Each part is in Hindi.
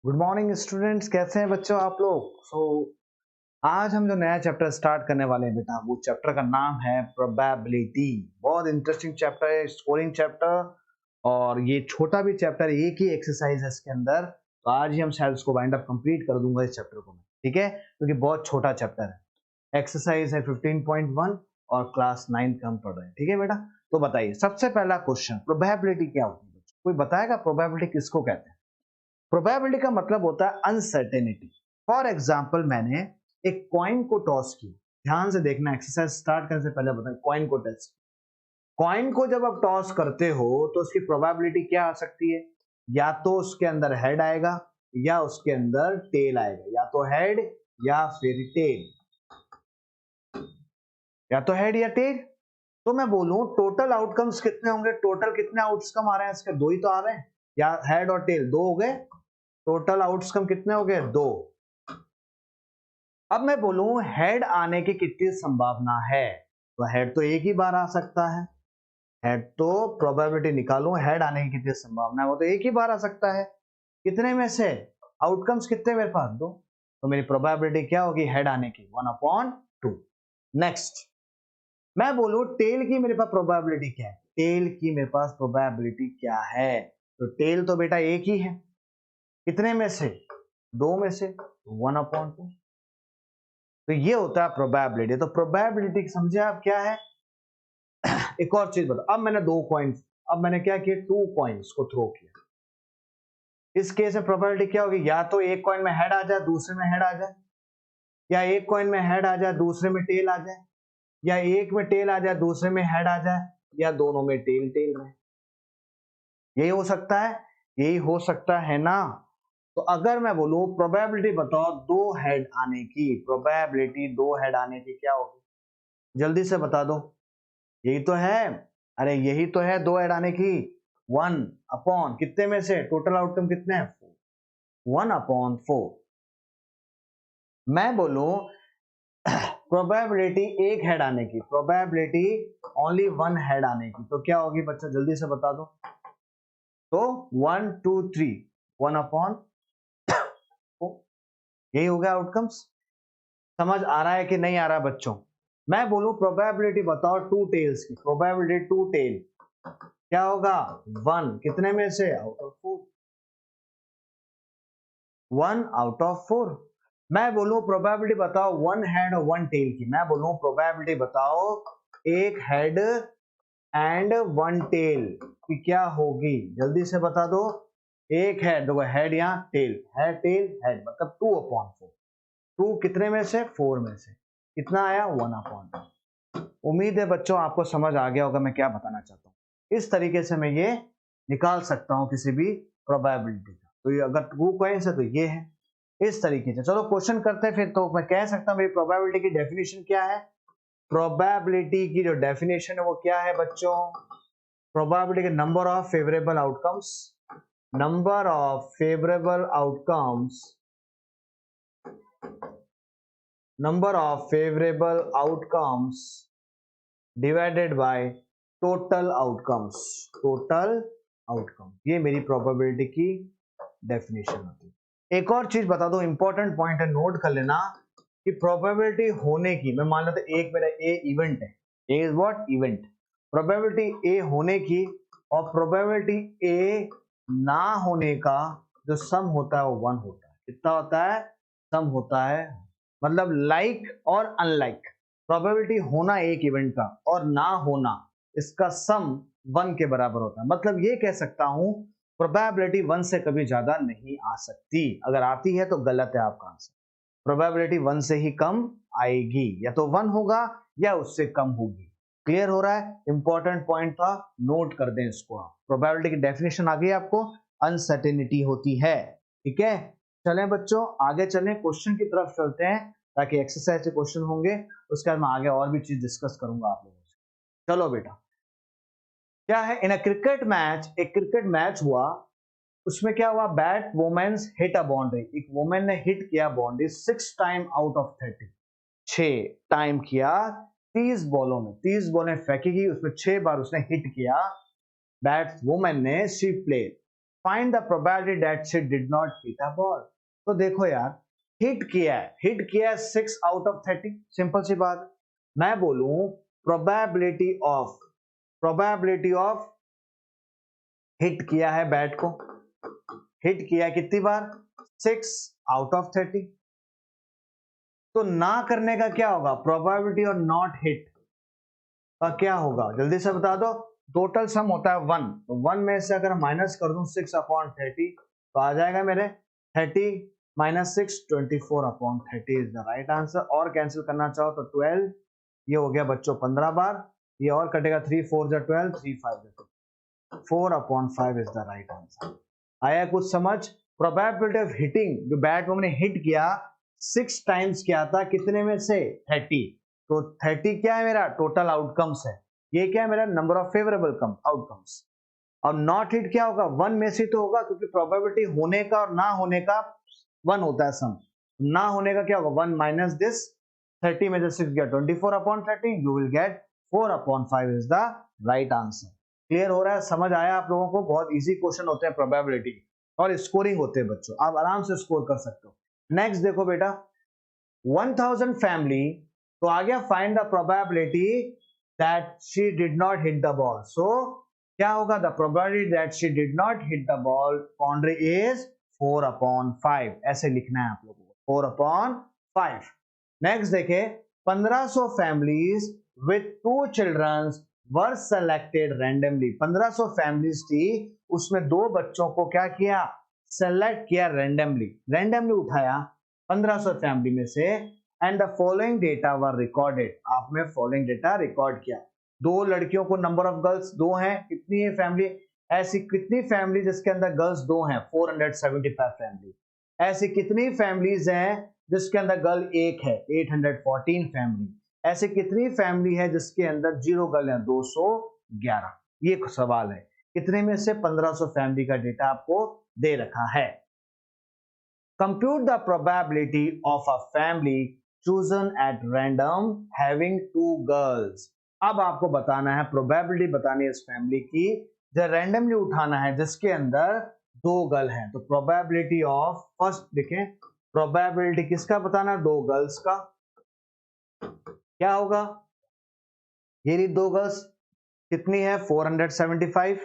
गुड मॉर्निंग स्टूडेंट्स, कैसे हैं बच्चों आप लोग। आज हम जो नया चैप्टर स्टार्ट करने वाले हैं बेटा, वो चैप्टर का नाम है प्रोबेबिलिटी। बहुत इंटरेस्टिंग चैप्टर है, स्कोरिंग चैप्टर। और ये छोटा भी चैप्टर, एक ही एक्सरसाइज है इसके अंदर। तो आज ही हम शायद उसको वाइंड अप कंप्लीट कर दूंगा इस चैप्टर को मैं, ठीक है, क्योंकि बहुत छोटा चैप्टर है। एक्सरसाइज है 15.1 और क्लास 9 का हम पढ़ रहे हैं, ठीक है बेटा। तो बताइए, सबसे पहला क्वेश्चन, प्रोबेबिलिटी क्या होती है? कोई बताएगा प्रोबेबिलिटी किसको कहते हैं? प्रोबेबिलिटी का मतलब होता है अनसर्टेनिटी। फॉर एग्जाम्पल, मैंने एक कॉइन को टॉस किया। ध्यान से देखना, एक्सरसाइज स्टार्ट करने से पहले बताएं, कॉइन को टॉस। कॉइन को जब आप टॉस करते हो तो उसकी प्रोबेबिलिटी क्या आ सकती है? या तो उसके अंदर हेड आएगा या उसके अंदर टेल आएगा, या तो हेड या फिर टेल, या तो हेड या टेल। तो मैं बोलूं टोटल आउटकम्स कितने होंगे? टोटल कितने आउटकम आ रहे हैं इसके? दो ही तो आ रहे हैं, या हेड और टेल दो हो गए। टोटल आउटकम कितने हो गए? दो। अब मैं बोलूं हेड आने की कितनी संभावना है? तो हेड तो एक ही बार आ सकता है। हेड तो प्रोबेबिलिटी निकालूं, हेड आने की कितनी संभावना है, वो तो एक ही बार आ सकता है। कितने में से? आउटकम्स कितने मेरे पास? दो। तो मेरी प्रोबेबिलिटी क्या होगी हेड आने की? 1/2। नेक्स्ट, मैं बोलूं टेल की मेरे पास प्रोबेबिलिटी क्या है? टेल की मेरे पास प्रोबेबिलिटी क्या है? तो टेल तो बेटा एक ही है। कितने में से? दो में से 1/2। तो ये होता है प्रोबेबिलिटी। तो प्रोबेबिलिटी समझे आप क्या है? एक और चीज बताओ, अब मैंने दो कॉइन्स, अब मैंने क्या किया? टू कॉइन्स को थ्रो किया। इस केस में प्रोबेबिलिटी क्या होगी? या तो एक कॉइन में हेड आ जाए, दूसरे में हेड आ जाए, या एक कॉइन में हेड आ जाए, दूसरे में टेल आ जाए, या एक में टेल आ जाए, दूसरे में हेड आ जाए, या दोनों में टेल टेल रहे। यही हो सकता है, यही हो सकता है ना। तो अगर मैं बोलूं प्रोबेबिलिटी बताओ दो हेड आने की, प्रोबेबिलिटी दो हेड आने की क्या होगी? जल्दी से बता दो। यही तो है, अरे यही तो है, दो हेड आने की। 1/, कितने में से? टोटल आउटकम कितने हैं? 1/4। मैं बोलूं प्रोबेबिलिटी एक हेड आने की, प्रोबेबिलिटी ओनली वन हेड आने की, तो क्या होगी बच्चा? जल्दी से बता दो। तो 1 2 3, 1/4। यही हो गया आउटकम्स। समझ आ रहा है कि नहीं आ रहा बच्चों? मैं बोलूं प्रोबेबिलिटी बताओ टू टेल्स की, प्रोबेबिलिटी टू टेल क्या होगा? 1, कितने में से? Out of 4। 1/4। मैं बोलूं प्रोबेबिलिटी बताओ वन हेड और वन टेल की, मैं बोलूं प्रोबेबिलिटी बताओ एक हेड एंड वन टेल की क्या होगी? जल्दी से बता दो। एक हेड, देखो हेड या टेल है, टेल हेड मतलब 2/4। टू कितने में से? 4 में से। कितना आया? 1/4। उम्मीद है बच्चों आपको समझ आ गया होगा मैं क्या बताना चाहता हूँ। इस तरीके से मैं ये निकाल सकता हूँ किसी भी प्रोबेबिलिटी का। तो ये अगर ट्रू कॉइंस है तो ये है, इस तरीके से। चलो क्वेश्चन करते हैं फिर। तो मैं कह सकता हूँ मेरी प्रोबेबिलिटी की डेफिनेशन क्या है? प्रोबेबिलिटी की जो डेफिनेशन है वो क्या है बच्चों? प्रोबेबिलिटी के number of favourable outcomes, number of favourable outcomes, number of favourable outcomes divided by total outcomes, total outcome. ये मेरी प्रोबेबिलिटी की डेफिनेशन होती है। एक और चीज बता दो, इंपॉर्टेंट पॉइंट है, नोट कर लेना कि प्रोबेबिलिटी होने की, मैं मान लेता एक मेरा ए इवेंट है, A is what? Event. Probability A होने की और प्रोबेबिलिटी ए ना होने का जो सम होता है वो 1 होता है। कितना होता है? सम होता है। मतलब लाइक और अनलाइक, प्रोबेबिलिटी होना एक इवेंट का और ना होना, इसका सम 1 के बराबर होता है। मतलब ये कह सकता हूं प्रोबेबिलिटी 1 से कभी ज्यादा नहीं आ सकती। अगर आती है तो गलत है आपका आंसर। प्रोबेबिलिटी 1 से ही कम आएगी, या तो 1 होगा या उससे कम होगी। क्लियर हो रहा है? इंपॉर्टेंट पॉइंट था, नोट कर दें इसको आप। प्रोबेबिलिटी की डेफिनेशन आ गई आपको, अनसर्टेनिटी होती है। ठीक है, चलें बच्चों आगे चलें, क्वेश्चन की तरफ चलते हैं ताकि एक्सरसाइज के क्वेश्चन होंगे, उसके बाद मैं आगे और भी चीज डिस्कस करूंगा आप लोगों से। चलो बेटा, क्या है? इन अ क्रिकेट मैच, एक क्रिकेट मैच हुआ, उसमें क्या हुआ? Bat women's hit a boundary, एक वुमेन ने हिट किया boundary 6 time out of 30, 6 time किया 30 बॉलों में, 30 बॉलें फेंकी गई, उसमें 6 बार उसने हिट किया। बैट्स वुमेन ने, she played find the probability that she did not hit a ball. तो देखो यार, हिट किया है 6 आउट ऑफ 30, सिंपल सी बात है। मैं बोलूं प्रोबेबिलिटी ऑफ हिट किया है बैट को, हिट किया कितनी बार, 6 आउट ऑफ 30। तो ना करने का क्या होगा, प्रोबेबिलिटी और नॉट हिट का क्या होगा, जल्दी से बता दो। टोटल सम होता है 1, तो 1 में से अगर माइनस कर दूं 6 अपॉन 30 तो आ जाएगा मेरे 30 minus 6 24 upon 30 is the right answer. और कैंसिल करना चाहो तो 12, ये हो गया बच्चों 15 बार, ये और कटेगा 3 4 जा 12, 3 5 जा 4 upon 5 is the right answer. आया कुछ समझ। प्रोबेबिलिटी ऑफ हिटिंग, जो बैट को हमने हिट किया 6 टाइम्स किया था, कितने में से 30, तो 30 क्या है मेरा टोटल आउटकम्स है, ये क्या है मेरा नंबर ऑफ फेवरेबल आउटकम्स। और नॉट हिट क्या होगा, 1 में से तो होगा, क्योंकि प्रोबेबिलिटी होने का और ना होने का 1 होता है सम। ना होने का क्या होगा, 1 माइनस दिस 30 में से 6 गया 24 upon 30, you will get 4 upon 5 is the right answer. Clear हो रहा है, समझ आया आप लोगों को। बहुत इजी क्वेश्चन होते हैं प्रोबेबिलिटी, और स्कोरिंग होते हैं बच्चों, आप आराम से स्कोर कर सकते हो। नेक्स्ट देखो बेटा, 1000 फैमिली, तो आ गया find the probability that she did not hit the ball. So क्या होगा, the probability that she did not hit the ball boundary is 4 upon 5, ऐसे लिखना है आप लोगों को, 4 अपॉन 5। नेक्स्ट देखे, 1500 families with 2 children were selected randomly. 1500 families थी, उसमें 2 बच्चों को क्या किया, सेलेक्ट किया रैंडमली उठाया 1500 फैमिली में से, and the following data were recorded. आपने फॉलोइंग डेटा रिकॉर्ड किया। 2 लड़कियों को, नंबर ऑफ गर्ल्स 2 हैं, कितनी है फैमिली, ऐसी कितनी फैमिली जिसके अंदर गर्ल्स 2 हैं, 475 फैमिली। ऐसी कितनी फैमिलीज हैं जिसके अंदर गर्ल 1 है, 814 फैमिली। ऐसे कितनी फैमिली है जिसके अंदर 0 गर्ल है, 211। ये सवाल है, कितने में से 1500 फैमिली का डेटा आपको दे रखा है। Compute the probability of a family chosen at random having 2 girls. अब आपको बताना है, प्रोबेबिलिटी बतानी है इस फैमिली की, जो रैंडमली उठाना है जिसके अंदर 2 गर्ल हैं। तो प्रोबेबिलिटी ऑफ, फर्स्ट देखें, प्रोबेबिलिटी किसका बताना है, 2 गर्ल्स का। क्या होगा, ये रही 2 गर्ल्स, कितनी है 475,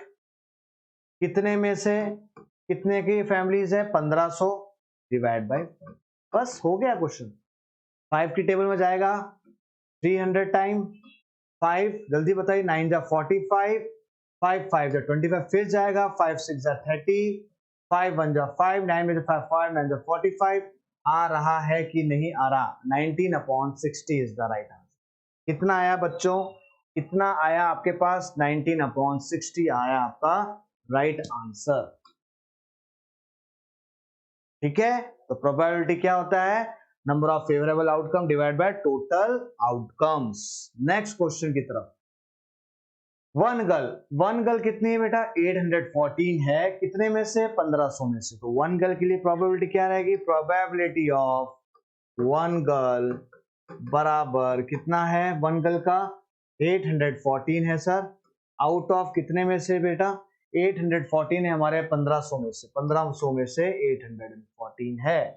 कितने में से कितने की फैमिलीज है 1500 डिवाइड बाय 5, बस हो गया क्वेश्चन। 5 की टेबल में जाएगा 300 टाइम 5, जल्दी बताइए, 9 जा 45, 5 5 जा 25, फिर जाएगा 5 6 जा 30, 5 1 जा 5, 9 में 5 5 9 जा 45। आ रहा है कि नहीं आ रहा, 19 upon 60 is the right answer. कितना आया बच्चों, कितना आया आपके पास, 19 अपॉन 60 आया आपका राइट आंसर। ठीक है, तो प्रोबेबिलिटी क्या होता है, number of favourable outcome divide by total outcomes. Next question की तरफ, वन गर्ल कितनी है बेटा, 814 है, कितने में से 1500 में से। तो वन गर्ल के लिए प्रोबेबिलिटी क्या रहेगी, प्रोबेबिलिटी ऑफ वन गर्ल बराबर कितना है, वन गर्ल का 814 है सर, आउट ऑफ कितने में से बेटा, 814 है हमारे 1500 में से, 1500 में से 814 है।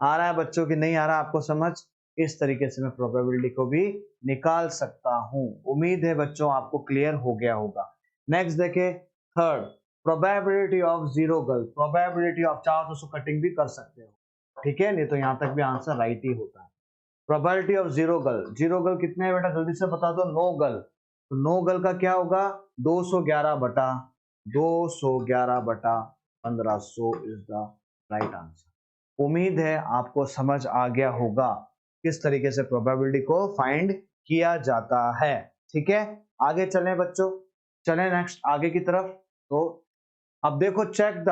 आ रहा है बच्चों की नहीं आ रहा आपको समझ, इस तरीके से मैं प्रोबेबिलिटी को भी निकाल सकता हूं। उम्मीद है बच्चों आपको क्लियर हो गया होगा। नेक्स्ट देखे, third, probability of 0 girl. Probability of, चाहो तो उसको कटिंग भी कर सकते हो, ठीक है, नहीं तो यहां तक भी आंसर राइट ही होता है। प्रोबेबिलिटी ऑफ 0 गर्ल, 0 गर्ल कितने है बेटा, जल्दी से बता दो। 9 गर्ल, तो 9 गर्ल का क्या होगा, 211 बटा 1500 इज द राइट आंसर। उम्मीद है आपको समझ आ गया होगा किस तरीके से प्रोबेबिलिटी को फाइंड किया जाता है। ठीक है, आगे चलें बच्चों, चलें नेक्स्ट आगे की तरफ। तो अब देखो, check the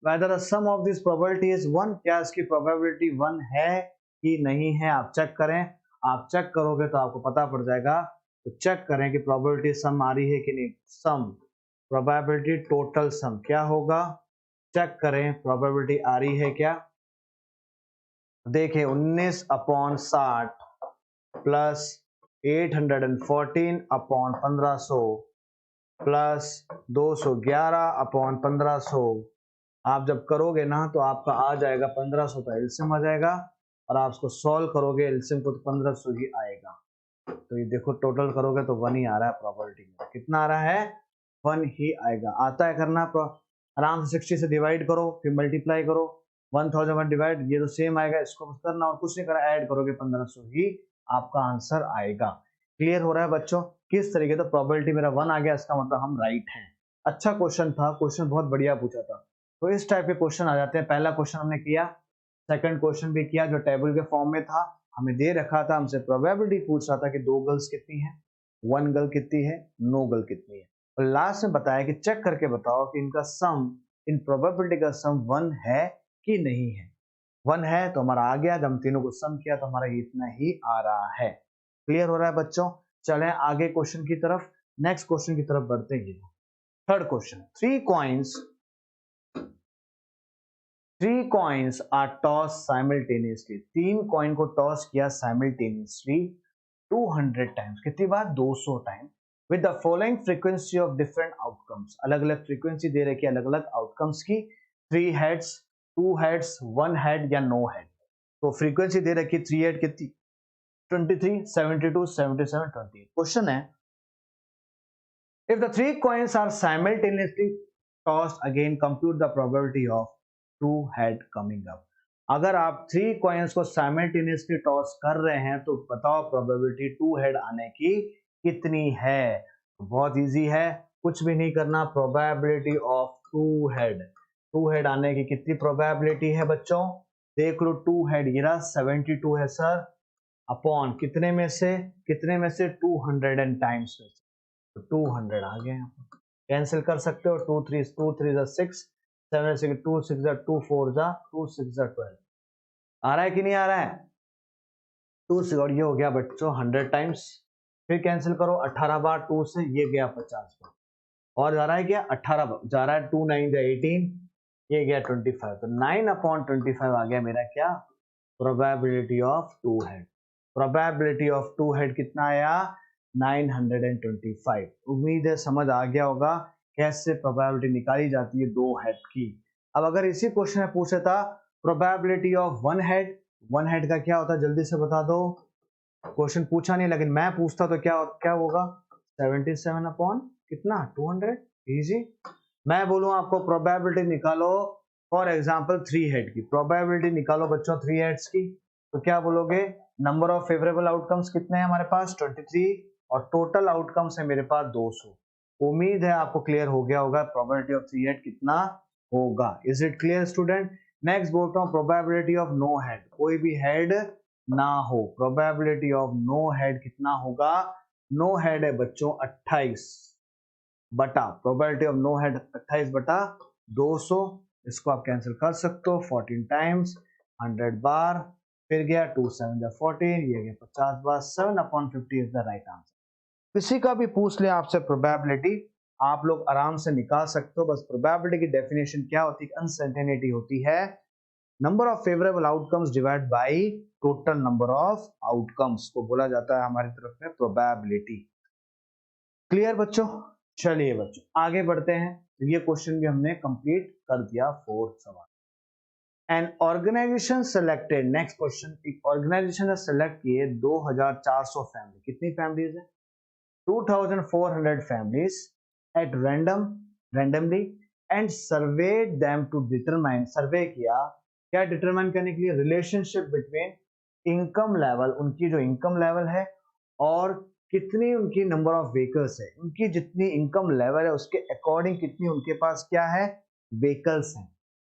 weather the sum of this probability is 1, क्या इसकी प्रोबेबिलिटी 1 है कि नहीं है, आप चेक करें। आप चेक करोगे तो आपको पता पड़ जाएगा। तो चेक करें कि प्रोबेबिलिटी सम आ रही है कि नहीं। सम, प्रोबेबिलिटी टोटल सम क्या होगा, चेक करें प्रोबेबिलिटी आ रही है क्या। देखें, 19 upon 60 plus 814 upon 1500 plus 211 upon 1500। आप जब करोगे ना तो आपका आ जाएगा 1500 का एलसीएम आ जाएगा, और आप उसको सॉल्व करोगे एलसीएम को तो 1500 ही आएगा। तो ये देखो टोटल करोगे तो 1 ही आ रहा है प्रोबेबिलिटी में। कितना आ रहा है? 1 ही आएगा। आता है करना, आराम से 60 से डिवाइड करो फिर मल्टीप्लाई करो। 1001 डिवाइड, ये तो सेम आएगा, इसको करना और कुछ नहीं करना, ऐड करोगे 1500 ही आपका आंसर आएगा। क्लियर हो रहा है बच्चों? किस तरीके? तो प्रोबेबिलिटी मेरा 1 आ गया, इसका मतलब हम राइट हैं। अच्छा क्वेश्चन था, क्वेश्चन बहुत बढ़िया पूछा था। तो इस टाइप के क्वेश्चन आ जाते हैं। पहला क्वेश्चन हमने किया, सेकंड क्वेश्चन भी किया जो टेबल के फॉर्म में था। हमें दे रखा था, हमसे प्रोबेबिलिटी पूछ रहा था कि 2 गर्ल्स कितनी है, 1 गर्ल कितनी है, नो गर्ल कितनी है। और लास्ट में बताया कि चेक करके बताओ कि इनका सम, इन प्रोबेबिलिटी का सम 1 है कि नहीं है। 1 है तो हमारा आ गया, जब हम तीनों को सम किया तो हमारा इतना ही आ रहा है। क्लियर हो रहा है बच्चों? चलें आगे क्वेश्चन की तरफ, नेक्स्ट क्वेश्चन की तरफ बढ़ते हैं। Third question, three coins are toss simultaneously. 3 coin को टॉस किया साइमल्टेनियसली 200 टाइम्स। कितनी बार? 200 time. With the following frequency of different outcomes. अलग अलग फ्रीक्वेंसी दे रखी है अलग अलग आउटकम्स की। 3 हेड्स, 2 हेड्स, 1 हेड या नो हेड। तो फ्रीक्वेंसी दे रखी 3 हेड कितनी? 23, 72, 77, 28। क्वेश्चन है, if the 3 coins are simultaneously tossed, again compute the probability of 2 head coming up। अगर आप 3 coins को simultaneously toss कर रहे हैं तो बताओ probability 2 head आने की कितनी है। बहुत इजी है, कुछ भी नहीं करना, probability of 2 head आने की कितनी probability है बच्चों? देख लो, 2 head ये रहा 72 है सर, अपॉन कितने में से? कितने में से? 200 टाइम्स में से। तो 200 आ गए। कैंसिल कर सकते हो, 2 3 जा 6, 7 6 2 6 जा 2 4 जा 2 6 जा 12। आ रहा है कि नहीं आ रहा है? 2 से, और ये हो गया बच्चों 100 टाइम्स। फिर कैंसिल करो 18 बार 2 से, ये गया 50 बार। और जा रहा है क्या? 18 बार जा रहा है, 2 9 जा 18, ये गया 25। तो 9/25 आ गया मेरा क्या? Probability of 2 head. Probability of 2 head कितना आया? 925। उम्मीद है समझ आ गया होगा कैसे प्रोबेबिलिटी निकाली जाती है 2 हेड की। अब अगर इसी क्वेश्चन में पूछा था प्रोबेबिलिटी ऑफ 1 हेड, 1 हेड का क्या होता है जल्दी से बता दो। क्वेश्चन पूछा नहीं, लेकिन मैं पूछता तो क्या क्या होगा? 77 अपॉन कितना? 200। इजी। मैं बोलूं आपको प्रोबेबिलिटी निकालो, फॉर एग्जांपल 3 हेड की प्रोबेबिलिटी निकालो बच्चों, 3 हेड्स की, तो क्या बोलोगे? नंबर ऑफ फेवरेबल आउटकम्स कितने हैं हमारे पास? 23, और टोटल आउटकम्स है मेरे पास 200। उम्मीद है आपको क्लियर हो गया होगा प्रोबेबिलिटी ऑफ 3 हेड कितना होगा। Is it clear student? Next बोलता हूं प्रोबेबिलिटी ऑफ नो हेड, कोई भी हेड ना हो। प्रोबेबिलिटी ऑफ नो हेड कितना होगा? नो हेड है बच्चों 28 बटा, प्रोबेबिलिटी ऑफ नो हेड 28 बटा 200। इसको आप कैंसिल कर सकते हो, 14 टाइम्स 100 बार, फिर गया 2 7 जा 14, ये गया 50 बार। 7/50 इज द राइट आंसर। किसी का भी पूछ ले आपसे प्रोबेबिलिटी, आप लोग आराम से निकाल सकते हो। बस प्रोबेबिलिटी की डेफिनेशन क्या होती है? अनसर्टेनिटी होती है number of favourable outcomes divide by total number of outcomes को बोला जाता है हमारी तरफ में प्रोबेबिलिटी। क्लियर बच्चों? चलिए बच्चों आगे बढ़ते हैं। तो ये क्वेश्चन भी हमने कंप्लीट कर दिया, 4th सवाल। An organisation selected, next question, एक ऑर्गेनाइजेशन ने सेलेक्ट किए 2400 फैमिली। कितनी फैमिलीज है? 2400 families at randomly and surveyed them to determine, सर्वे किया क्या डिटरमाइन करने के लिए? रिलेशनशिप बिटवीन इनकम लेवल, उनकी जो इनकम लेवल है, और कितनी उनकी नंबर ऑफ व्हीकल्स है। उनकी जितनी इनकम लेवल है उसके अकॉर्डिंग कितनी उनके पास क्या है? व्हीकल्स हैं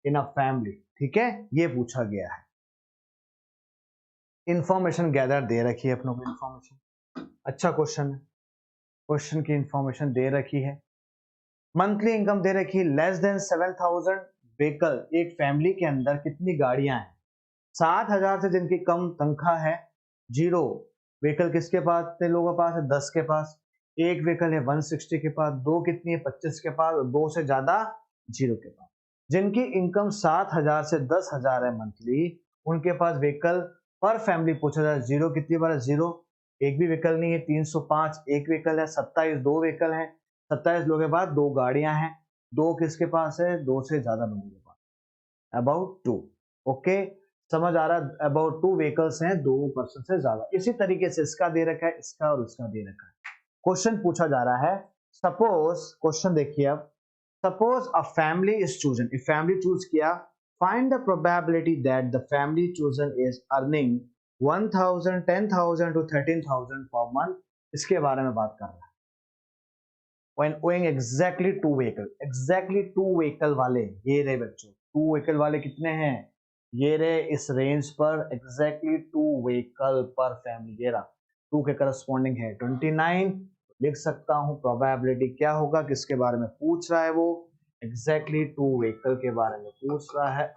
इन अ फैमिली। ठीक है, ये पूछा गया है। इंफॉर्मेशन गैदर दे रखी है अपनों को इंफॉर्मेशन। अच्छा क्वेश्चन है, क्वेश्चन की इंफॉर्मेशन दे रखी है। मंथली इनकम दे रखी है लेस देन 7000 व्हीकल। एक फैमिली के अंदर कितनी गाड़ियां हैं? 7000 से जिनकी कम तनख्वाह है, 0 व्हीकल किसके पास? कितने लोगों के पास है? 10 के पास। एक व्हीकल है 160 के पास। दो कितनी है? 25 के पास। और 2 से ज्यादा 0 के पास। जिनकी इनकम 7000 से 10,000 है मंथली, उनके पास व्हीकल पर फैमिली पूछा जाए 0 कितनी बार है? 0 एक भी व्हीकल नहीं है। 305 एक व्हीकल है। 27 दो व्हीकल है। 27 लोगों के पास 2 गाड़ियां हैं, 2 किसके पास है, 2 से ज्यादा लोगों के पास, अबाउट 2। ओके, समझ आ रहा है, अबाउट 2 व्हीकल्स हैं 2 पर्सन से ज्यादा। इसी तरीके से इसका दे रखा है, इसका और इसका दे रखा है। क्वेश्चन पूछा जा रहा है, सपोज, क्वेश्चन देखिए अब, suppose a family is chosen, if family choose किया, find the probability that the family chosen is earning 1000, 10,000 to 13,000 per month, इसके बारे में बात कर रहा है। when owing exactly two vehicle, exactly two vehicle वाले ये रहे बच्चों, two vehicle वाले कितने हैं, ये रहे इस रेंज पर, exactly two vehicle पर फैमिली, ये रहा 2 के करस्पॉन्डिंग है 29। लिख सकता हूं प्रोबेबिलिटी क्या होगा, किसके बारे में पूछ रहा है वो, exactly two vehicle के बारे में पूछ रहा है।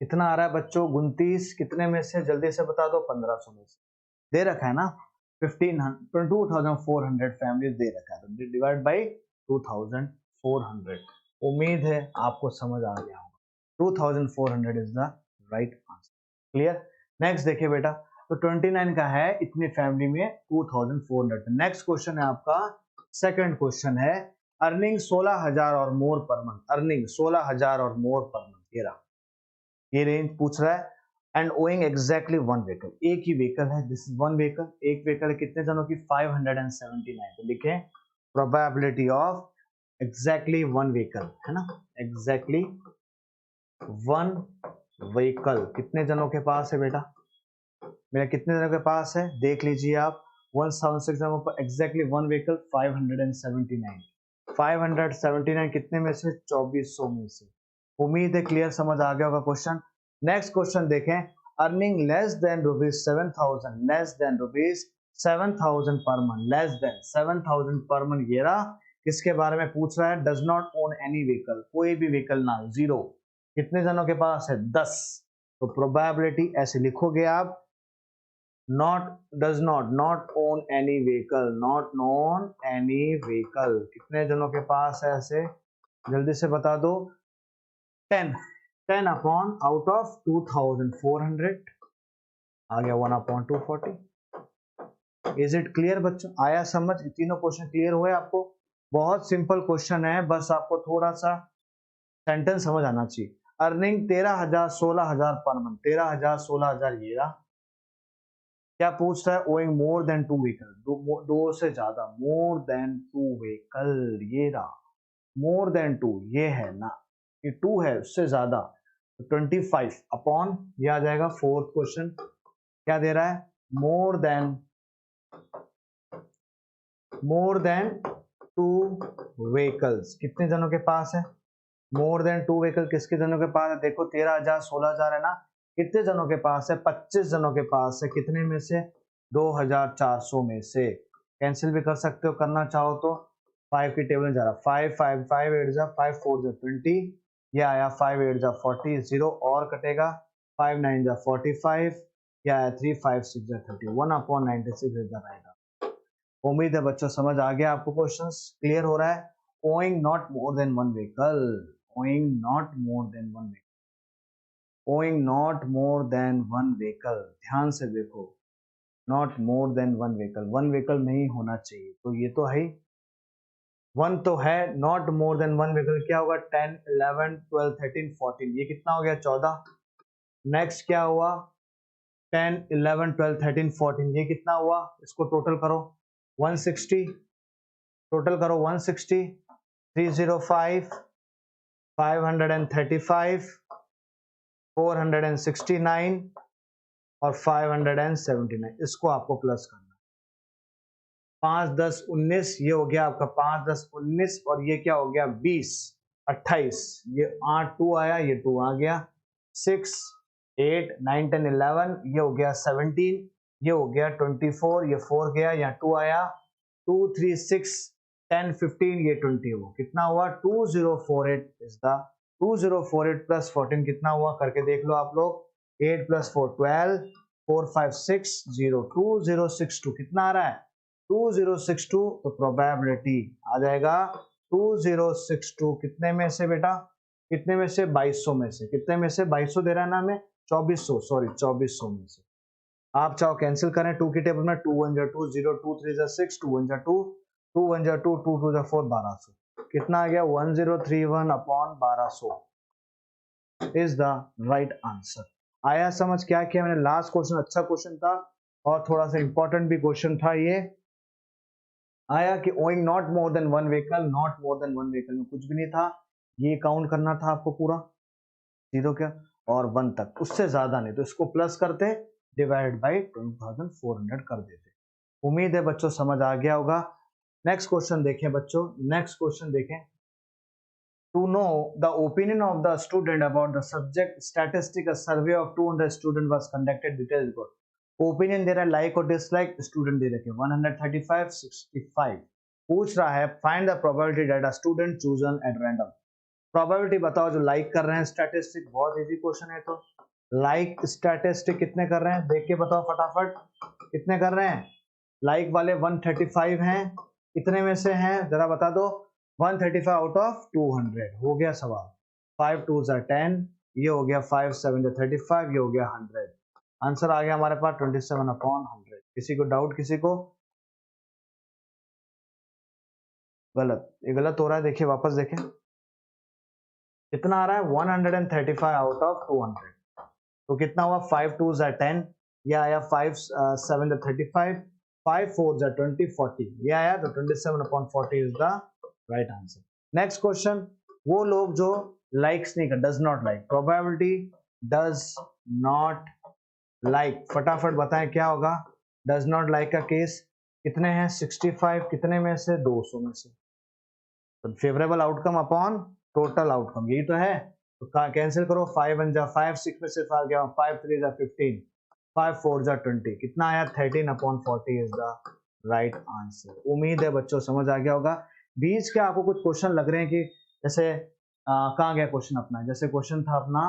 कितना आ रहा है बच्चों, 29, कितने में से जल्दी से बता दो, 1500 में से दे रखा है ना, 2400 फैमिली दे रखा है, तो डिवाइड बाई 2400। उम्मीद है आपको समझ आ गया होगा, 2400 is the right answer. Clear. Next देखिए बेटा, तो 29 का है, इतनी फैमिली में 2400। नेक्स्ट क्वेश्चन है आपका, सेकंड क्वेश्चन है, अर्निंग 16,000 और मोर पर मंथ, अर्निंग 16,000 और मोर पर मंथ, ये रहा, ये रेंज पूछ रहा है। And owing exactly one vehicle, एक ही व्हीकल है, दिस इज वन व्हीकल, एक व्हीकल कितने जनों की, 579। तो लिखें probability of exactly one vehicle, है ना, एग्जैक्टली वन व्हीकल कितने जनों के पास है बेटा, मेरा कितने जनों के पास है, देख लीजिए आप, 176 एग्जैक्टली वन व्हीकल 579, 579 कितने में से, 2400 में से। उम्मीद है क्लियर, समझ आ गया होगा क्वेश्चन। नेक्स्ट क्वेश्चन देखें, earning less than ₹7,000, less than ₹7,000 per month, less than 7,000 per month, ये रहा, किसके बारे में पूछ रहा है, does not own any vehicle, कोई भी व्हीकल ना, 0, कितने जनों के पास है, 10। तो प्रोबेबिलिटी ऐसे लिखोगे आप, not, does not, not own any vehicle, not own any vehicle, कितने जनों के पास है ऐसे, जल्दी से बता दो, 10, 10 अपॉन आउट ऑफ 2400, आ गया 1 अपॉन 240। इज इट क्लियर बच्चों, आया समझ, तीनों क्वेश्चन क्लियर हुए आपको, बहुत सिंपल क्वेश्चन है, बस आपको थोड़ा सा सेंटेंस समझ आना चाहिए। अर्निंग 13,000 16,000 पर मंथ, 13,000 16,000, ये रहा, क्या पूछ रहा है, ओइंग मोर देन 2 व्हीकल, दो से ज्यादा, मोर देन 2 व्हीकल, ये रहा, मोर देन 2 ये है ना, ये 2 है उससे ज्यादा, तो 25 अपॉन, ये आ जाएगा फोर्थ क्वेश्चन, क्या दे रहा है, मोर देन 2 व्हीकल्स, कितने जनों के पास है, मोर देन 2 व्हीकल किसके जनों के पास है, देखो 13,000 16,000 है ना, कितने जनों के पास है, 25 जनों के पास है, कितने में से, 2,400 में से। कैंसिल भी कर सकते हो, करना चाहो तो, 5 की टेबल में जा रहा, 5 5 5 8 जा 5 4 जा 20, ये आया 5 8 जा 40, 0 और कटेगा, 5 9 जा 45, ये आया 3 5 6 जा 30, 1 अपॉन 96 इधर आएगा। उम्मीद है बच्चों समझ आ गया आपको, क्वेश्चंस क्लियर हो रहा है। Owing not more than one vehicle, owing not more than one vehicle, owing not more than one vehicle, ध्यान से देखो, not more than one vehicle, one vehicle नहीं होना चाहिए, तो ये तो है, वन तो है, not more than one vehicle क्या होगा, 10 11 12 13 14, ये कितना हो गया, 14। नेक्स्ट क्या हुआ, 10 11 12 13 14, ये कितना हुआ, इसको टोटल करो, 160, टोटल करो 160, 305, 535, 469 और 579, इसको आपको प्लस करना, 5 10 19, ये हो गया आपका 5 10 19, और ये क्या हो गया 20 28, ये 8 2 आया, ये 2 आ गया, 6 8 9 10 11, ये हो गया 17, ये हो गया 24, ये 4 गया, यहाँ 2 आया, 2 3 6 10 15, ये 20 हुआ, कितना हुआ, 2048 इज द 2048 प्लस 14 कितना हुआ, करके देख लो आप लोग, 8 प्लस 4 12, 4 5 6 0, 2062 कितना आ रहा है, 2062, तो प्रोबेबिलिटी आ जाएगा 2062 कितने में से बेटा, कितने में से, 2200 में से, कितने में से, 2200 दे रहा है ना हमें, 2400, सॉरी 2400 में से। आप चाहो कैंसिल करें, 2 की टेबल में 2 1 जा 2 0 2 3 जा 6 2 1 जा 2 2 1 जा 2, 2 2 जा 4, 1200 कितना आ गया 1031 upon 1200 is the right answer. आया समझ क्या किया मैंने? लास्ट क्वेश्चन अच्छा क्वेश्चन था और थोड़ा सा इंपॉर्टेंट भी क्वेश्चन था ये। आया कि owing not more than one vehicle, not more than one vehicle में कुछ भी नहीं था, ये काउंट करना था आपको पूरा 0 क्या और 1 तक, उससे ज्यादा नहीं, तो इसको प्लस करते डिवाइड बाई 2400 कर देते। उम्मीद है बच्चों समझ आ गया होगा। नेक्स्ट क्वेश्चन देखें बच्चों, नेक्स्ट क्वेश्चन देखें। To know the opinion of the student about the subject statistic, a survey of 200 students was conducted. Details report. Opinion दे रहा है, लाइक और डिसलाइक, स्टूडेंट दे रखे 135 65। पूछ रहा है find the probability that a student chosen at random. Probability बताओ जो लाइक कर रहे हैं स्टैटिस्टिक, बहुत इजी क्वेश्चन है। तो लाइक स्टैटिस्टिक कितने कर रहे हैं देख के बताओ फटाफट, कितने कर रहे हैं? लाइक वाले 135 हैं, कितने में से हैं जरा बता दो? 135 आउट ऑफ 200 हो गया सवाल। 5 2 10, ये हो गया 5 7 35, ये हो गया 100। आंसर आ गया हमारे पास 27 अपॉन 100। किसी को डाउट? किसी को? गलत, ये गलत हो रहा है, देखिए वापस देखें कितना आ रहा है 135 आउट ऑफ 200। तो कितना हुआ 5 2 10, ये आया 5 7 35, 5 4 20 40, ये आया तो 27 upon 40 is the right answer. Next question, वो लोग जो लाइक्स नहीं कर, does not like, probability does not like, फटाफट बताएं क्या होगा? डज नॉट लाइक का केस कितने हैं? 65, कितने में से? 200 में से। तो favourable outcome upon total outcome, यही तो है। तो कैंसिल करो, 5 1 जा 5, 6 में से आ गया 5 3 जा 15, 5 4 जा 20, कितना आया 13 upon 40 is the right answer. उम्मीद है बच्चों समझ आ गया होगा। बीच के आपको कुछ क्वेश्चन लग रहे हैं कि जैसे कहाँ गया क्वेश्चन अपना, जैसे क्वेश्चन था अपना,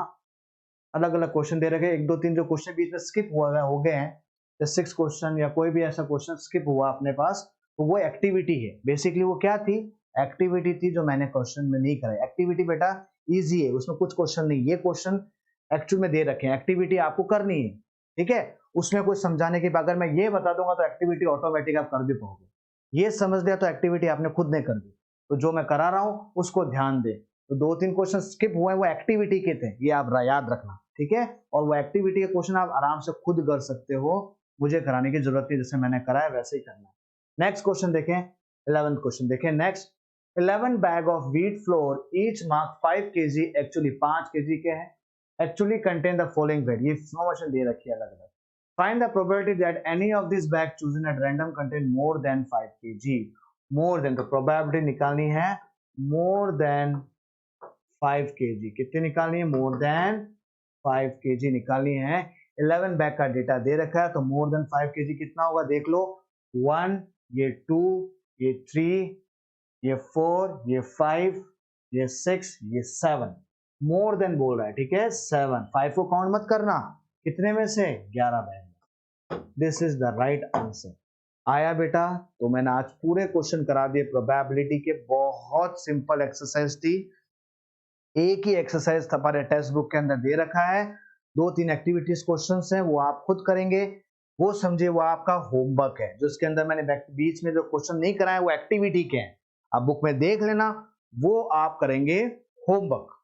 अलग अलग क्वेश्चन दे रखे, 1 2 3 जो क्वेश्चन बीच में स्किप हुआ हो गए हैं, जैसे 6 क्वेश्चन या कोई भी ऐसा क्वेश्चन स्किप हुआ अपने पास, तो वो एक्टिविटी है। बेसिकली वो क्या थी? एक्टिविटी थी जो मैंने क्वेश्चन में नहीं कराई। एक्टिविटी बेटा इजी है, उसमें कुछ क्वेश्चन नहीं, ये क्वेश्चन एक्चुअल में दे रखे हैं, एक्टिविटी आपको करनी है, ठीक है। उसमें कुछ समझाने के बाद अगर मैं ये बता दूंगा तो एक्टिविटी ऑटोमेटिक आप कर भी पाओगे, ये समझ लिया तो एक्टिविटी आपने खुद नहीं कर दी। तो जो मैं करा रहा हूं उसको ध्यान दे। तो 2 3 क्वेश्चन स्किप हुए वो एक्टिविटी के थे, ये आप याद रखना, ठीक है। और वो एक्टिविटी के क्वेश्चन आप आराम से खुद कर सकते हो, मुझे कराने की जरूरत नहीं, जैसे मैंने कराया वैसे ही करना है। नेक्स्ट क्वेश्चन देखें, 11th क्वेश्चन देखें। Next, 11 bag of wheat flour each mark 5 kg, actually 5 kg के हैं, actually contain the following weight, ये इन्फॉर्मेशन दे रखी है अलग अलग। Find the probability that any of this bag chosen at random contain more than 5 kg। More than, तो प्रोबेबिलिटी निकालनी है मोर देन 5 kg, कितनी निकालनी है? मोर देन 5 kg निकालनी है। 11 बैग का डेटा दे रखा है, तो मोर देन 5 kg कितना होगा देख लो, 1, ये 2, ये 3, ये 4, ये 5, ये 6, ये 7, मोर देन बोल रहा है, ठीक है 7। 5 को काउंट मत करना, कितने में से? 11 bag. This is the right answer. आया बेटा? तो मैंने आज पूरे क्वेश्चन करा दिए प्रोबेबिलिटी के, बहुत सिंपल एक्सरसाइज थी, एक ही एक्सरसाइज हमारे टेक्स्ट बुक के अंदर दे रखा है, 2 3 एक्टिविटीज क्वेश्चंस हैं, वो आप खुद करेंगे, वो समझिए वो आपका होमवर्क है। जो इसके अंदर मैंने बीच में जो क्वेश्चन नहीं कराए वो एक्टिविटी के हैं, आप बुक में देख लेना, वो आप करेंगे होमवर्क।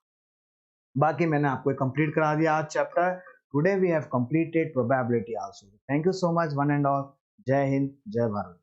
बाकी मैंने आपको कंप्लीट करा दिया आज chapter. Today we have completed probability also. Thank you so much one and all. जय हिंद, जय भारत।